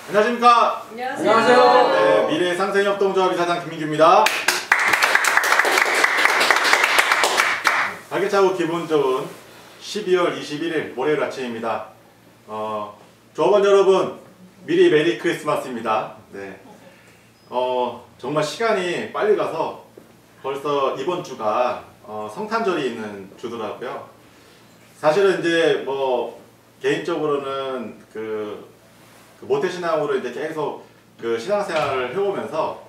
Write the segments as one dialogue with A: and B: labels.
A: 안녕하십니까?
B: 안녕하세요.
A: 네, 미래상생협동조합 이사장 김민규입니다. 활기차고 기분 좋은 12월 21일 월요일 아침입니다. 조합원 여러분, 미리 메리 크리스마스입니다. 네. 정말 시간이 빨리 가서 벌써 이번 주가 성탄절이 있는 주더라고요. 사실은 이제 뭐 개인적으로는 그 모태신앙으로 이제 계속 그 신앙생활을 해오면서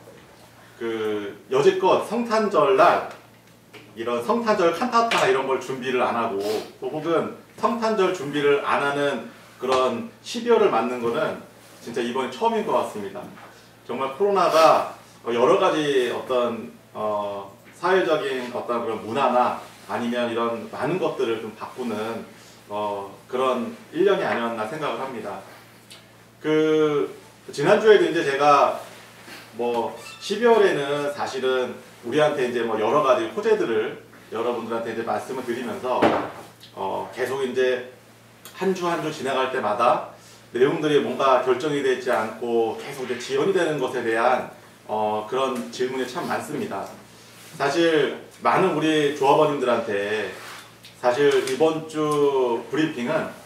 A: 그 여지껏 성탄절날 이런 성탄절 칸타타 이런 걸 준비를 안 하고 또 혹은 성탄절 준비를 안 하는 그런 12월을 맞는 거는 진짜 이번이 처음인 것 같습니다. 정말 코로나가 여러 가지 어떤 사회적인 어떤 그런 문화나 아니면 이런 많은 것들을 좀 바꾸는 그런 1년이 아니었나 생각을 합니다. 지난주에도 이제 제가 뭐 12월에는 사실은 우리한테 이제 뭐 여러 가지 호재들을 여러분들한테 이제 말씀을 드리면서 계속 이제 한 주 한 주 지나갈 때마다 내용들이 뭔가 결정이 되지 않고 계속 이제 지연이 되는 것에 대한 그런 질문이 참 많습니다. 사실 많은 우리 조합원님들한테 사실 이번 주 브리핑은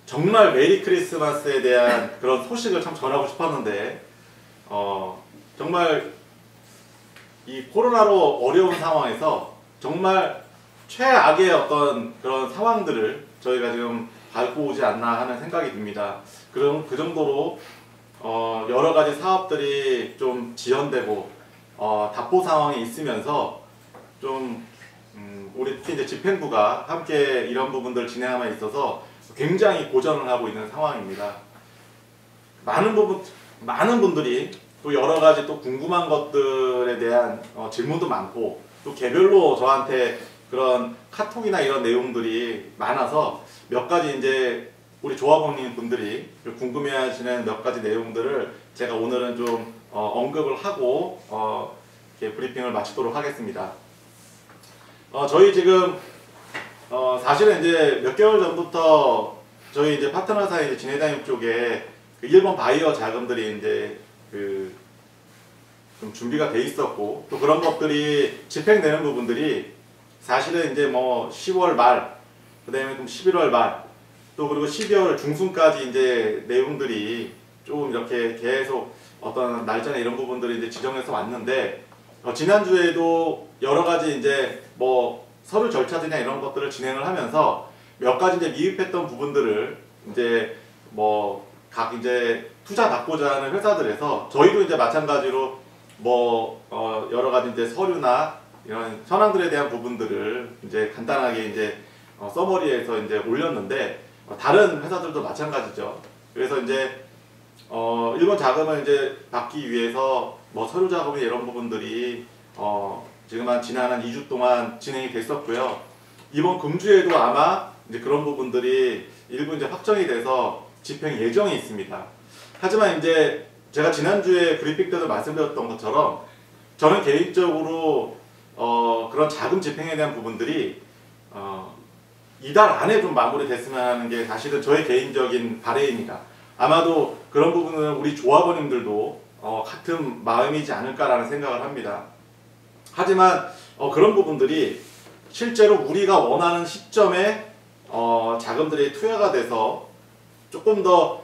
A: 정말 메리 크리스마스에 대한 그런 소식을 참 전하고 싶었는데 정말 이 코로나로 어려운 상황에서 정말 최악의 어떤 그런 상황들을 저희가 지금 밟고 오지 않나 하는 생각이 듭니다. 그럼 그 정도로 여러 가지 사업들이 좀 지연되고 답보 상황이 있으면서 좀 우리 특히 이제 집행부가 함께 이런 부분들을 진행함에 있어서 굉장히 고전을 하고 있는 상황입니다. 많은 분들이 또 여러 가지 또 궁금한 것들에 대한 질문도 많고 또 개별로 저한테 그런 카톡이나 이런 내용들이 많아서 몇 가지 이제 우리 조합원님 분들이 궁금해하시는 몇 가지 내용들을 제가 오늘은 좀 언급을 하고 이렇게 브리핑을 마치도록 하겠습니다. 저희 지금 사실은 이제 몇 개월 전부터 저희 이제 파트너사의 진해장육 쪽에 그 일본 바이오 자금들이 이제 좀 준비가 돼 있었고 또 그런 것들이 집행되는 부분들이 사실은 이제 뭐 10월 말 그다음에 좀 11월 말 또 그리고 12월 중순까지 이제 내용들이 좀 이렇게 계속 어떤 날짜나 이런 부분들이 이제 지정해서 왔는데 지난주에도 여러 가지 이제 뭐 서류 절차들이나 이런 것들을 진행을 하면서 몇 가지 이제 미흡했던 부분들을 이제 뭐 각 이제 투자 받고자 하는 회사들에서 저희도 이제 마찬가지로 뭐 여러 가지 이제 서류나 이런 현황들에 대한 부분들을 이제 간단하게 이제 서머리에서 이제 올렸는데 다른 회사들도 마찬가지죠. 그래서 이제 일본 자금을 이제 받기 위해서 뭐 서류 작업이나 이런 부분들이 지금 지난 한 2주 동안 진행이 됐었고요. 이번 금주에도 아마 이제 그런 부분들이 일부 이제 확정이 돼서 집행 예정이 있습니다. 하지만 이제 제가 지난주에 브리핑 때도 말씀드렸던 것처럼 저는 개인적으로 그런 자금 집행에 대한 부분들이 이달 안에 좀 마무리됐으면 하는 게 사실은 저의 개인적인 바람입니다. 아마도 그런 부분은 우리 조합원님들도 같은 마음이지 않을까라는 생각을 합니다. 하지만 그런 부분들이 실제로 우리가 원하는 시점에 자금들이 투여가 돼서 조금 더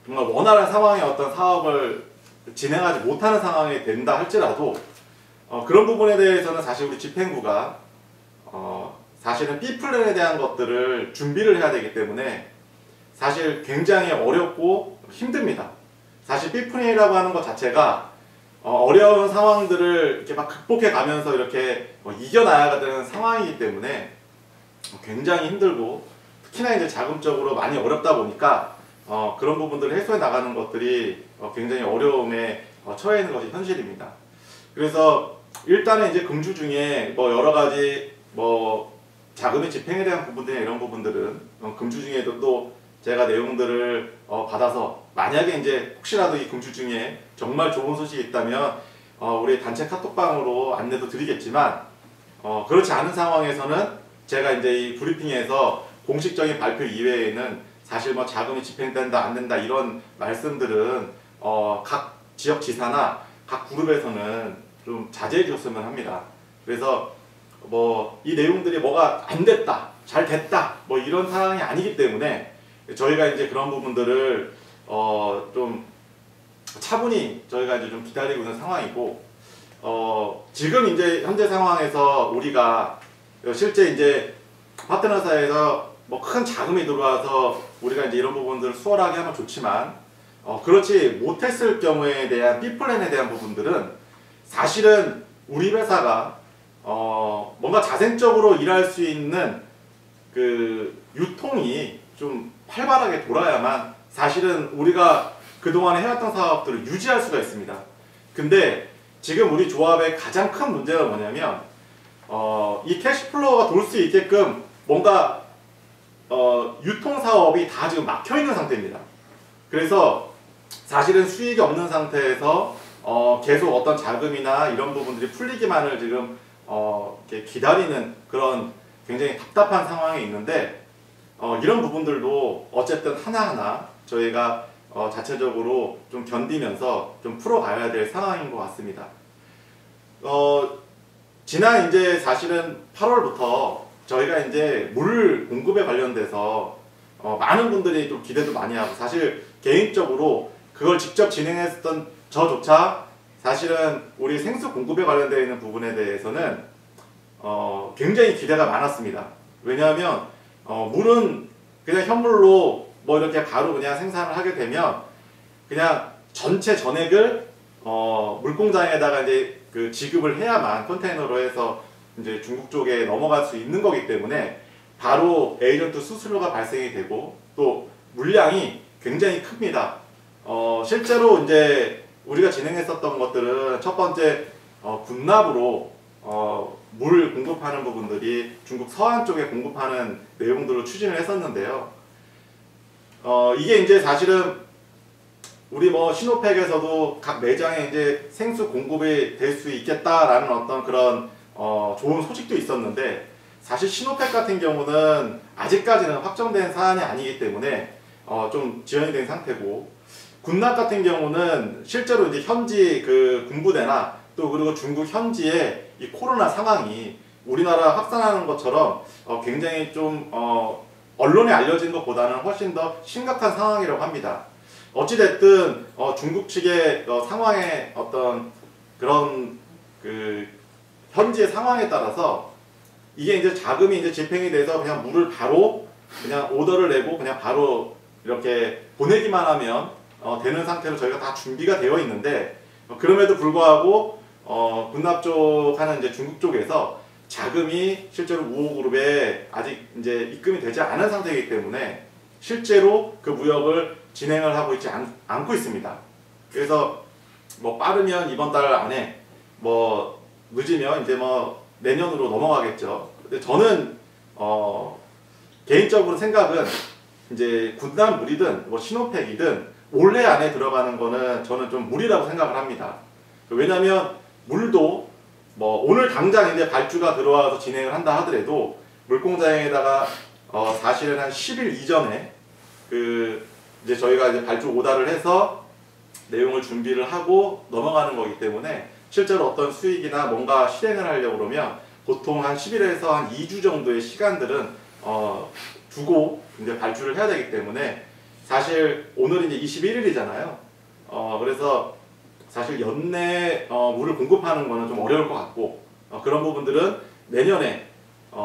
A: 정말 원활한 상황의 어떤 사업을 진행하지 못하는 상황이 된다 할지라도 그런 부분에 대해서는 사실 우리 집행부가 사실은 B플랜에 대한 것들을 준비를 해야 되기 때문에 사실 굉장히 어렵고 힘듭니다. 사실 B플랜이라고 하는 것 자체가 어려운 상황들을 이렇게 막 극복해 가면서 이렇게 이겨나가야 되는 상황이기 때문에 굉장히 힘들고 특히나 이제 자금적으로 많이 어렵다 보니까 그런 부분들을 해소해 나가는 것들이 굉장히 어려움에 처해 있는 것이 현실입니다. 그래서 일단은 이제 금주 중에 뭐 여러 가지 뭐 자금의 집행에 대한 부분들이나 이런 부분들은 금주 중에도 또 제가 내용들을 받아서 만약에 이제 혹시라도 이 금주 중에 정말 좋은 소식이 있다면 우리 단체 카톡방으로 안내도 드리겠지만 그렇지 않은 상황에서는 제가 이제 이 브리핑에서 공식적인 발표 이외에는 사실 뭐 자금이 집행된다 안 된다 이런 말씀들은 각 지역 지사나 각 그룹에서는 좀 자제해 주셨으면 합니다. 그래서 뭐 이 내용들이 뭐가 안 됐다, 잘 됐다 뭐 이런 상황이 아니기 때문에 저희가 이제 그런 부분들을 좀 차분히 저희가 이제 좀 기다리고 있는 상황이고, 지금 이제 현재 상황에서 우리가 실제 이제 파트너사에서 뭐 큰 자금이 들어와서 우리가 이제 이런 부분들을 수월하게 하면 좋지만, 그렇지 못했을 경우에 대한 B플랜에 대한 부분들은 사실은 우리 회사가 뭔가 자생적으로 일할 수 있는 그 유통이 좀 활발하게 돌아야만 사실은 우리가 그동안에 해왔던 사업들을 유지할 수가 있습니다. 근데 지금 우리 조합의 가장 큰 문제가 뭐냐면 이 캐시플로우가 돌 수 있게끔 뭔가 유통 사업이 다 지금 막혀 있는 상태입니다. 그래서 사실은 수익이 없는 상태에서 계속 어떤 자금이나 이런 부분들이 풀리기만을 지금 이렇게 기다리는 그런 굉장히 답답한 상황에 있는데, 이런 부분들도 어쨌든 하나하나 저희가 자체적으로 좀 견디면서 좀 풀어가야 될 상황인 것 같습니다. 지난 이제 사실은 8월부터 저희가 이제 물 공급에 관련돼서 많은 분들이 좀 기대도 많이 하고, 사실 개인적으로 그걸 직접 진행했던 저조차 사실은 우리 생수 공급에 관련되어 있는 부분에 대해서는 굉장히 기대가 많았습니다. 왜냐하면 물은 그냥 현물로 뭐 이렇게 바로 그냥 생산을 하게 되면 그냥 전체 전액을 물공장에다가 이제 그 지급을 해야만 컨테이너로 해서 이제 중국 쪽에 넘어갈 수 있는 거기 때문에 바로 에이전트 수수료가 발생이 되고 또 물량이 굉장히 큽니다. 실제로 이제 우리가 진행했었던 것들은 첫 번째 군납으로 물 공급하는 부분들이 중국 서안 쪽에 공급하는 내용들을 추진을 했었는데요. 이게 이제 사실은 우리 뭐 시노팩에서도 각 매장에 이제 생수 공급이 될 수 있겠다라는 어떤 그런 좋은 소식도 있었는데, 사실 시노팩 같은 경우는 아직까지는 확정된 사안이 아니기 때문에 좀 지연이 된 상태고, 군납 같은 경우는 실제로 이제 현지 그 군부대나 또 그리고 중국 현지의 이 코로나 상황이 우리나라 확산하는 것처럼 굉장히 좀 언론에 알려진 것보다는 훨씬 더 심각한 상황이라고 합니다. 어찌됐든 중국 측의 상황의 어떤 그런 그 현지의 상황에 따라서 이게 이제 자금이 이제 집행이 돼서 그냥 물을 바로 그냥 오더를 내고 그냥 바로 이렇게 보내기만 하면 되는 상태로 저희가 다 준비가 되어 있는데, 그럼에도 불구하고 군납 쪽 하는 이제 중국 쪽에서 자금이 실제로 우호그룹에 아직 이제 입금이 되지 않은 상태이기 때문에 실제로 그 무역을 진행을 하고 있지 않고 있습니다. 그래서 뭐 빠르면 이번 달 안에, 뭐 늦으면 이제 뭐 내년으로 넘어가겠죠. 근데 저는 개인적으로 생각은 이제 군납물이든 뭐 시노팩이든 올해 안에 들어가는 거는 저는 좀 무리라고 생각을 합니다. 왜냐면 물도 뭐 오늘 당장 이제 발주가 들어와서 진행을 한다 하더라도 물공장에다가 사실은 한 10일 이전에 그 이제 저희가 이제 발주 오다를 해서 내용을 준비를 하고 넘어가는 거기 때문에 실제로 어떤 수익이나 뭔가 실행을 하려고 그러면 보통 한 10일에서 한 2주 정도의 시간들은 두고 이제 발주를 해야 되기 때문에, 사실 오늘이 이제 21일이잖아요. 그래서 사실 연내 물을 공급하는 거는 좀 어려울 것 같고, 그런 부분들은 내년에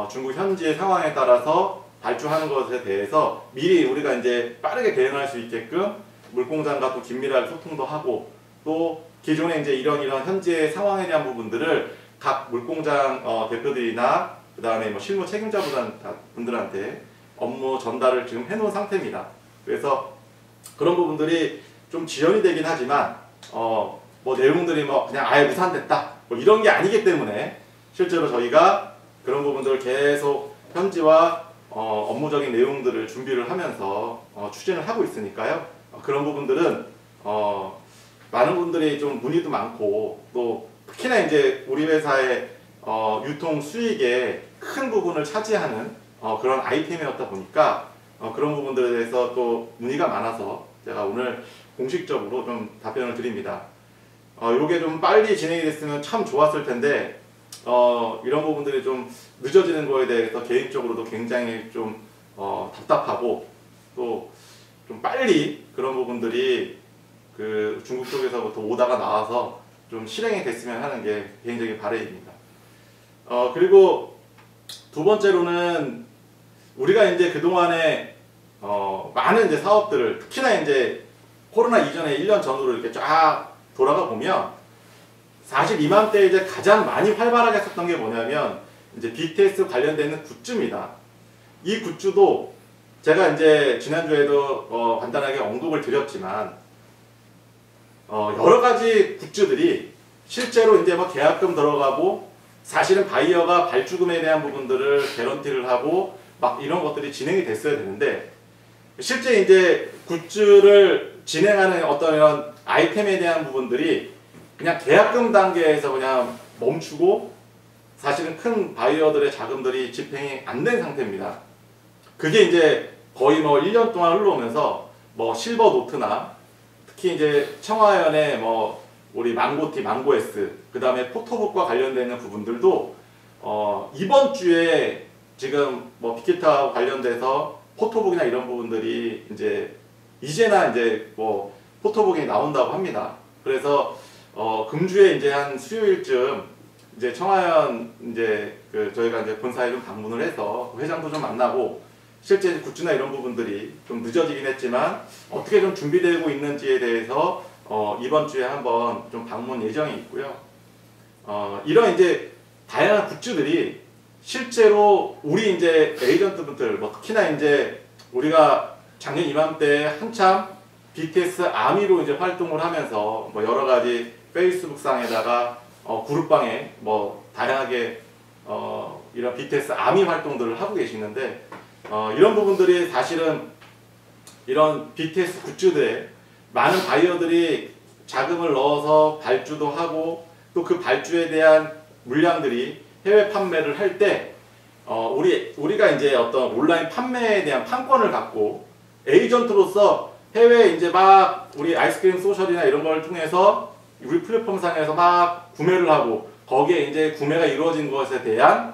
A: 중국 현지의 상황에 따라서 발주하는 것에 대해서 미리 우리가 이제 빠르게 대응할 수 있게끔 물공장과 또 긴밀하게 소통도 하고, 또 기존에 이제 이런 현지의 상황에 대한 부분들을 각 물공장 대표들이나 그 다음에 뭐 실무 책임자분들한테 업무 전달을 지금 해놓은 상태입니다. 그래서 그런 부분들이 좀 지연이 되긴 하지만 뭐 내용들이 뭐 그냥 아예 무산됐다 뭐 이런 게 아니기 때문에 실제로 저희가 그런 부분들을 계속 현지와 업무적인 내용들을 준비를 하면서 추진을 하고 있으니까요. 그런 부분들은 많은 분들이 좀 문의도 많고, 또 특히나 이제 우리 회사의 유통 수익의 큰 부분을 차지하는 그런 아이템이었다 보니까 그런 부분들에 대해서 또 문의가 많아서 제가 오늘 공식적으로 좀 답변을 드립니다. 요게 좀 빨리 진행이 됐으면 참 좋았을 텐데 이런 부분들이 좀 늦어지는 거에 대해서 개인적으로도 굉장히 좀 답답하고 또 좀 빨리 그런 부분들이 그 중국 쪽에서부터 오다가 나와서 좀 실행이 됐으면 하는 게 개인적인 바람입니다. 그리고 두 번째로는 우리가 이제 그동안에 많은 이제 사업들을 특히나 이제 코로나 이전에 1년 전으로 이렇게 쫙 돌아가 보면 사실 이맘때 이제 가장 많이 활발하게 했었던 게 뭐냐면 이제 BTS 관련되는 굿즈입니다. 이 굿즈도 제가 이제 지난주에도 간단하게 언급을 드렸지만 여러 가지 굿즈들이 실제로 이제 뭐 계약금 들어가고 사실은 바이어가 발주금에 대한 부분들을 개런티를 하고 막 이런 것들이 진행이 됐어야 되는데 실제 이제 굿즈를 진행하는 어떤 이런 아이템에 대한 부분들이 그냥 계약금 단계에서 그냥 멈추고 사실은 큰 바이어들의 자금들이 집행이 안 된 상태입니다. 그게 이제 거의 뭐 1년 동안 흘러오면서 뭐 실버 노트나 특히 이제 청하연의 뭐 우리 망고티, 망고S 그 다음에 포토북과 관련되는 부분들도 이번 주에 지금 뭐 빅히트와 관련돼서 포토북이나 이런 부분들이 이제나 이제 뭐 포토북이 나온다고 합니다. 그래서 금주에 이제 한 수요일쯤 이제 청하연 저희가 이제 본사에 좀 방문을 해서 회장도 좀 만나고 실제 굿즈나 이런 부분들이 좀 늦어지긴 했지만 어떻게 좀 준비되고 있는지에 대해서 이번 주에 한번 좀 방문 예정이 있고요. 이런 이제 다양한 굿즈들이 실제로 우리 이제 에이전트분들 뭐 특히나 이제 우리가 작년 이맘때 한참 BTS 아미로 이제 활동을 하면서 뭐 여러 가지 페이스북 상에다가 그룹방에 뭐 다양하게 이런 BTS 아미 활동들을 하고 계시는데 이런 부분들이 사실은 이런 BTS 굿즈들에 많은 바이어들이 자금을 넣어서 발주도 하고 또 그 발주에 대한 물량들이 해외 판매를 할 때 우리가 이제 어떤 온라인 판매에 대한 판권을 갖고 에이전트로서 해외에 이제 막 우리 아이스크림 소셜이나 이런 걸 통해서 우리 플랫폼상에서 막 구매를 하고 거기에 이제 구매가 이루어진 것에 대한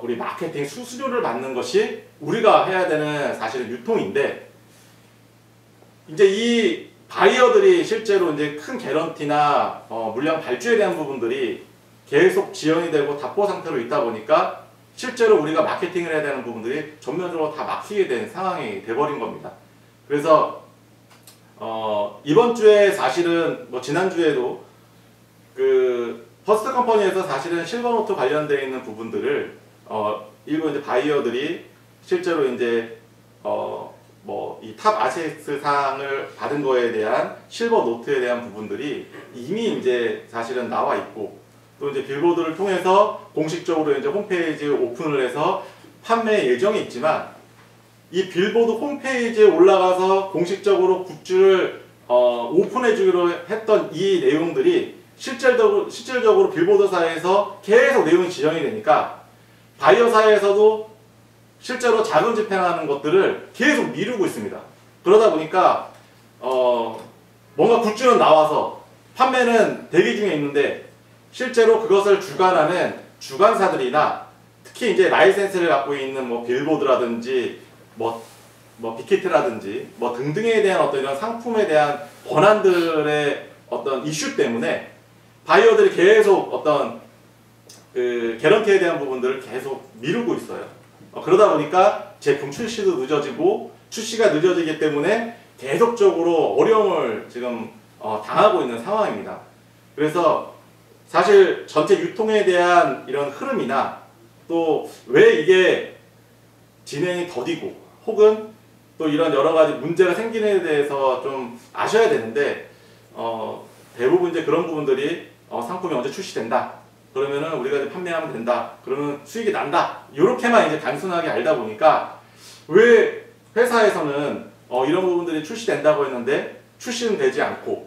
A: 우리 마케팅 수수료를 받는 것이 우리가 해야 되는 사실은 유통인데 이제 이 바이어들이 실제로 이제 큰 개런티나 물량 발주에 대한 부분들이 계속 지연이 되고 답보 상태로 있다 보니까 실제로 우리가 마케팅을 해야 되는 부분들이 전면적으로 다 막히게 된 상황이 돼버린 겁니다. 그래서 이번 주에 사실은 뭐 지난주에도 그 퍼스트 컴퍼니에서 사실은 실버노트 관련되어 있는 부분들을 일부 이제 바이어들이 실제로 이제 뭐 이 탑 아세트 상을 받은 거에 대한 실버 노트에 대한 부분들이 이미 이제 사실은 나와 있고 또 이제 빌보드를 통해서 공식적으로 이제 홈페이지 오픈을 해서 판매 예정이 있지만 이 빌보드 홈페이지에 올라가서 공식적으로 굿즈를 오픈해 주기로 했던 이 내용들이 실질적으로 빌보드사에서 계속 내용이 지정이 되니까 바이어사에서도 실제로 자금 집행하는 것들을 계속 미루고 있습니다. 그러다 보니까 뭔가 굿즈는 나와서 판매는 대기 중에 있는데 실제로 그것을 주관하는 주관사들이나 특히 이제 라이센스를 갖고 있는 뭐 빌보드라든지 뭐 빅히트라든지 뭐 등등에 대한 어떤 이런 상품에 대한 권한들의 어떤 이슈 때문에 바이어들이 계속 어떤 그 개런티에 대한 부분들을 계속 미루고 있어요. 그러다 보니까 제품 출시도 늦어지고 출시가 늦어지기 때문에 계속적으로 어려움을 지금 당하고 있는 상황입니다. 그래서 사실 전체 유통에 대한 이런 흐름이나 또 왜 이게 진행이 더디고 혹은 또 이런 여러 가지 문제가 생기는 데 대해서 좀 아셔야 되는데 대부분 이제 그런 부분들이 상품이 언제 출시된다. 그러면은 우리가 이제 판매하면 된다. 그러면 수익이 난다. 이렇게만 이제 단순하게 알다 보니까 왜 회사에서는 이런 부분들이 출시된다고 했는데 출시는 되지 않고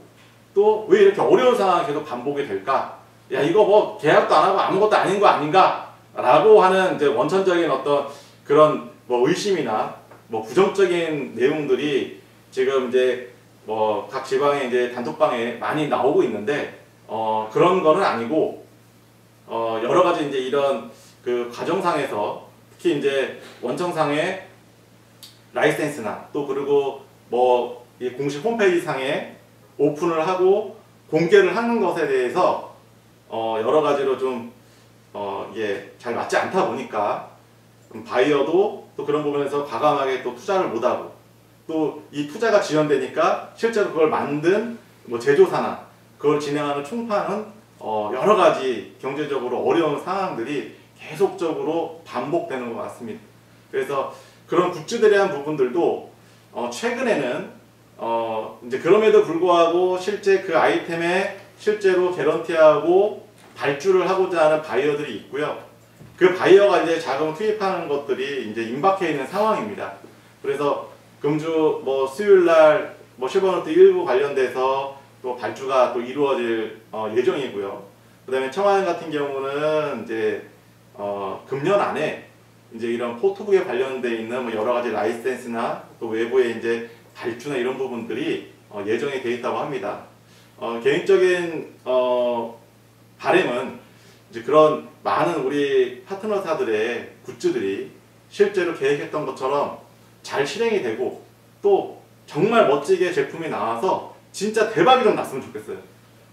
A: 또 왜 이렇게 어려운 상황이 계속 반복이 될까? 야 이거 뭐 계약도 안 하고 아무것도 아닌 거 아닌가? 라고 하는 이제 원천적인 어떤 그런 뭐 의심이나 뭐 부정적인 내용들이 지금 이제 뭐 각 지방의 이제 단톡방에 많이 나오고 있는데 그런 거는 아니고 여러 가지 이제 이런 그 과정상에서 특히 이제 원청상의 라이센스나 또 그리고 뭐 이 공식 홈페이지 상에 오픈을 하고 공개를 하는 것에 대해서 여러 가지로 좀 이게 잘 맞지 않다 보니까 바이어도 또 그런 부분에서 과감하게 또 투자를 못하고 또 이 투자가 지연되니까 실제로 그걸 만든 뭐 제조사나 그걸 진행하는 총판은 여러 가지 경제적으로 어려운 상황들이 계속적으로 반복되는 것 같습니다. 그래서 그런 굿즈들에 대한 부분들도 최근에는 이제 그럼에도 불구하고 실제 그 아이템에 실제로 개런티하고 발주를 하고자 하는 바이어들이 있고요. 그 바이어가 이제 자금을 투입하는 것들이 이제 임박해 있는 상황입니다. 그래서 금주 뭐 수요일날 뭐 실버노트 일부 관련돼서 또 발주가 또 이루어질 예정이고요. 그다음에 청와대 같은 경우는 이제 금년 안에 이제 이런 포토북에 관련돼 있는 뭐 여러 가지 라이센스나 또 외부의 이제 발주나 이런 부분들이 예정이 돼 있다고 합니다. 개인적인 바람은 이제 그런 많은 우리 파트너사들의 굿즈들이 실제로 계획했던 것처럼 잘 실행이 되고 또 정말 멋지게 제품이 나와서 진짜 대박이 좀 났으면 좋겠어요.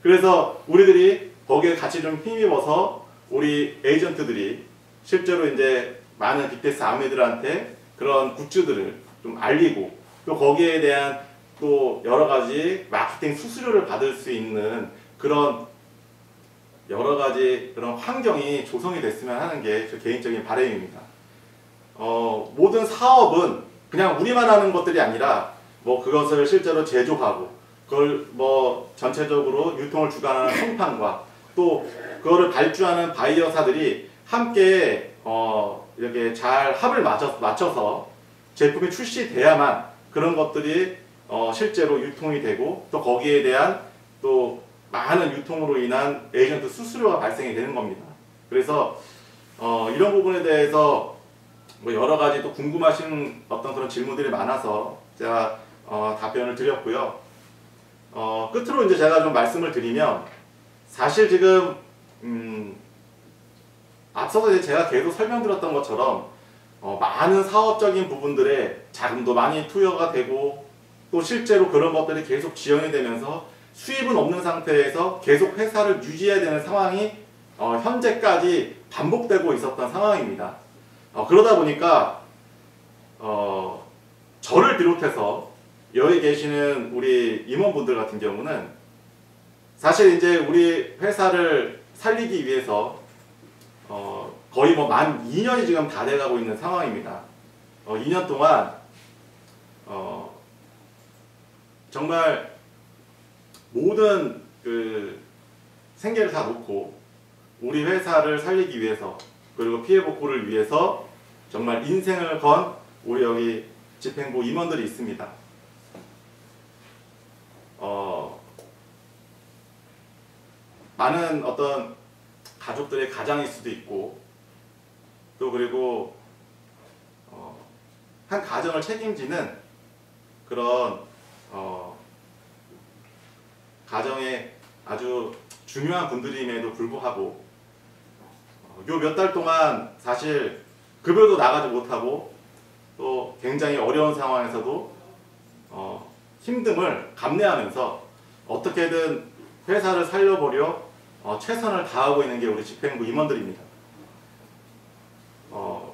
A: 그래서 우리들이 거기에 같이 좀 힘입어서 우리 에이전트들이 실제로 이제 많은 빅테스 아미들한테 그런 굿즈들을 좀 알리고 또 거기에 대한 또 여러 가지 마케팅 수수료를 받을 수 있는 그런 여러 가지 그런 환경이 조성이 됐으면 하는 게 제 개인적인 바람입니다. 모든 사업은 그냥 우리만 하는 것들이 아니라 뭐 그것을 실제로 제조하고 그걸 뭐 전체적으로 유통을 주관하는 총판과 또 그거를 발주하는 바이어사들이 함께 이렇게 잘 합을 맞춰서 제품이 출시돼야만 그런 것들이 실제로 유통이 되고 또 거기에 대한 또 많은 유통으로 인한 에이전트 수수료가 발생이 되는 겁니다. 그래서 이런 부분에 대해서 뭐 여러 가지 또 궁금하신 어떤 그런 질문들이 많아서 제가 답변을 드렸고요. 끝으로 이제 제가 좀 말씀을 드리면 사실 지금 앞서서 이제 제가 계속 설명드렸던 것처럼 많은 사업적인 부분들에 자금도 많이 투여가 되고 또 실제로 그런 것들이 계속 지연이 되면서 수입은 없는 상태에서 계속 회사를 유지해야 되는 상황이 현재까지 반복되고 있었던 상황입니다. 그러다 보니까 저를 비롯해서 여기 계시는 우리 임원분들 같은 경우는 사실 이제 우리 회사를 살리기 위해서 거의 뭐 만 2년이 지금 다 돼가고 있는 상황입니다. 2년 동안 정말 모든 그 생계를 다 놓고 우리 회사를 살리기 위해서 그리고 피해 복구를 위해서 정말 인생을 건 우리 여기 집행부 임원들이 있습니다. 많은 어떤 가족들의 가장일 수도 있고 또 그리고 한 가정을 책임지는 그런 가정의 아주 중요한 분들임에도 불구하고 요 몇 달 동안 사실 급여도 나가지 못하고 또 굉장히 어려운 상황에서도 힘듦을 감내하면서 어떻게든 회사를 살려보려 최선을 다하고 있는 게 우리 집행부 임원들입니다.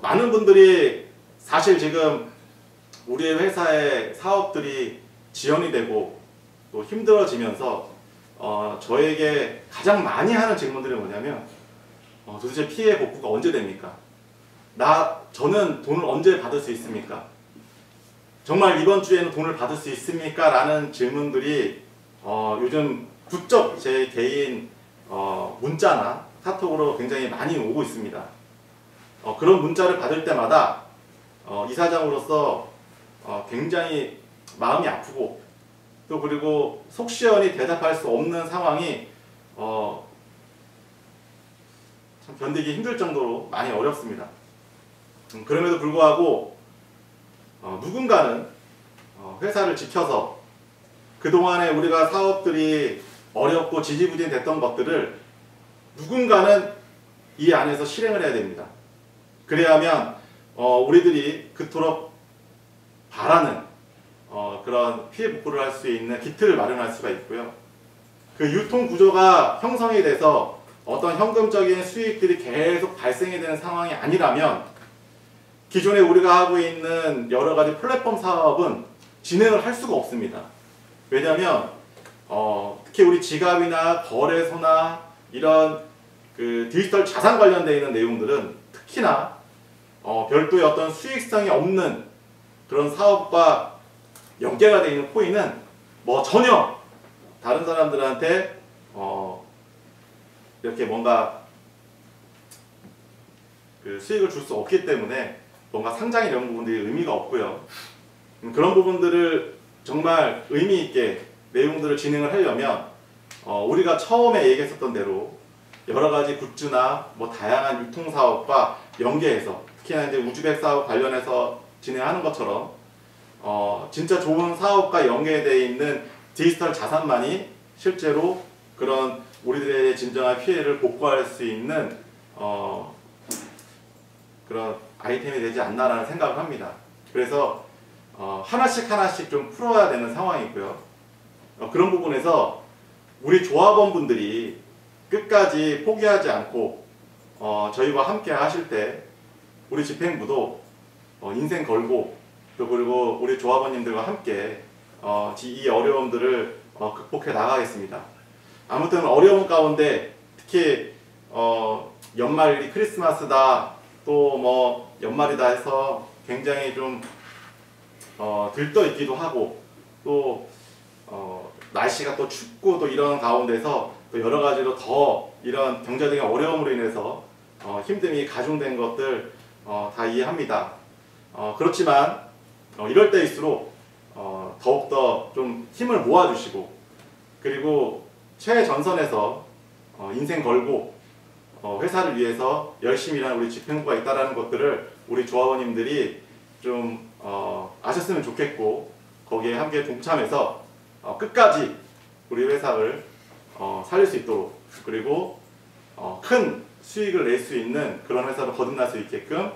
A: 많은 분들이 사실 지금 우리 회사의 사업들이 지연이 되고 또 힘들어지면서 저에게 가장 많이 하는 질문들이 뭐냐면 도대체 피해 복구가 언제 됩니까? 저는 돈을 언제 받을 수 있습니까? 정말 이번 주에는 돈을 받을 수 있습니까? 라는 질문들이 요즘 부쩍 제 개인 문자나 카톡으로 굉장히 많이 오고 있습니다. 그런 문자를 받을 때마다 이사장으로서 굉장히 마음이 아프고 또 그리고 속 시원히 대답할 수 없는 상황이 참 견디기 힘들 정도로 많이 어렵습니다. 그럼에도 불구하고 누군가는 회사를 지켜서 그동안에 우리가 사업들이 어렵고 지지부진됐던 것들을 누군가는 이 안에서 실행을 해야 됩니다. 그래야만 우리들이 그토록 바라는 그런 피해 복구를 할 수 있는 기틀을 마련할 수가 있고요. 그 유통 구조가 형성이 돼서 어떤 현금적인 수익들이 계속 발생이 되는 상황이 아니라면 기존에 우리가 하고 있는 여러 가지 플랫폼 사업은 진행을 할 수가 없습니다. 왜냐하면 특히 우리 지갑이나 거래소나 이런 그 디지털 자산 관련되어 있는 내용들은 특히나 별도의 어떤 수익성이 없는 그런 사업과 연계가 되어 있는 코인은 뭐 전혀 다른 사람들한테 이렇게 뭔가 그 수익을 줄 수 없기 때문에 뭔가 상장 이런 부분들이 의미가 없고요. 그런 부분들을 정말 의미 있게 내용들을 진행을 하려면 우리가 처음에 얘기했었던 대로 여러 가지 굿즈나 뭐 다양한 유통 사업과 연계해서 특히나 이제 우즈벡 사업 관련해서 진행하는 것처럼 진짜 좋은 사업과 연계되어 있는 디지털 자산만이 실제로 그런 우리들의 진정한 피해를 복구할 수 있는 그런 아이템이 되지 않나라는 생각을 합니다. 그래서 하나씩 좀 풀어야 되는 상황이고요. 그런 부분에서 우리 조합원분들이 끝까지 포기하지 않고 저희와 함께 하실 때 우리 집행부도 인생 걸고 또 그리고 우리 조합원님들과 함께 이 어려움들을 극복해 나가겠습니다. 아무튼 어려운 가운데 특히 연말이 크리스마스다 또 뭐 연말이다 해서 굉장히 좀 들떠 있기도 하고 또 날씨가 또 춥고 또 이런 가운데서 또 여러 가지로 더 이런 경제적인 어려움으로 인해서 힘듦이 가중된 것들 다 이해합니다. 그렇지만 이럴 때일수록 더욱더 좀 힘을 모아주시고 그리고 최전선에서 인생 걸고 회사를 위해서 열심히 일하는 우리 집행부가 있다는 것들을 우리 조합원님들이 좀 아셨으면 좋겠고 거기에 함께 동참해서 끝까지 우리 회사를 살릴 수 있도록 그리고 큰 수익을 낼 수 있는 그런 회사로 거듭날 수 있게끔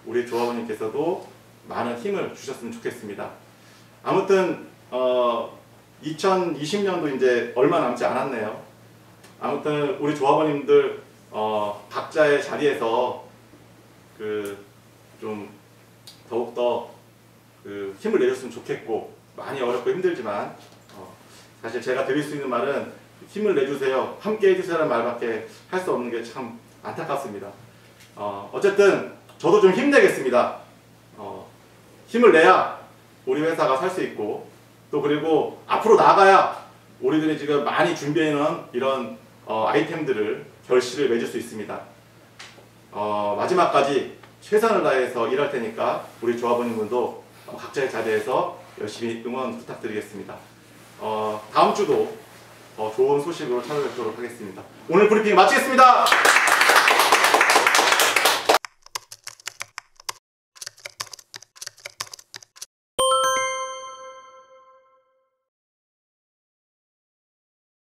A: 우리 조합원님께서도 많은 힘을 주셨으면 좋겠습니다. 아무튼 2020년도 이제 얼마 남지 않았네요. 아무튼 우리 조합원님들 각자의 자리에서 좀 더욱더 힘을 내줬으면 좋겠고 많이 어렵고 힘들지만 사실 제가 드릴 수 있는 말은 힘을 내주세요, 함께 해주세요라는 말밖에 할 수 없는 게 참 안타깝습니다. 어쨌든 저도 좀 힘내겠습니다. 힘을 내야 우리 회사가 살 수 있고 또 그리고 앞으로 나가야 우리들이 지금 많이 준비해놓은 이런 아이템들을 결실을 맺을 수 있습니다. 마지막까지 최선을 다해서 일할 테니까 우리 조합원님들도 각자의 자리에서 열심히 응원 부탁드리겠습니다. 다음 주도 좋은 소식으로 찾아뵙도록 하겠습니다. 오늘 브리핑 마치겠습니다.